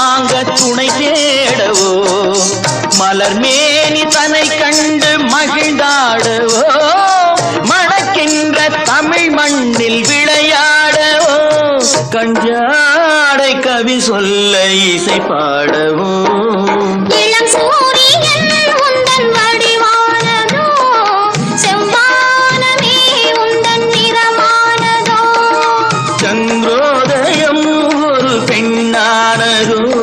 வாங்க துணை தேடவோ மலர் மேனி தன்னை கண்டு மகிழ்ந்தாடவோ மணக்கின்ற தமிழ் மண்ணில் விளையாடவோ கஞ்சாடை கவி சொல்ல இசை பாடவோ இளம்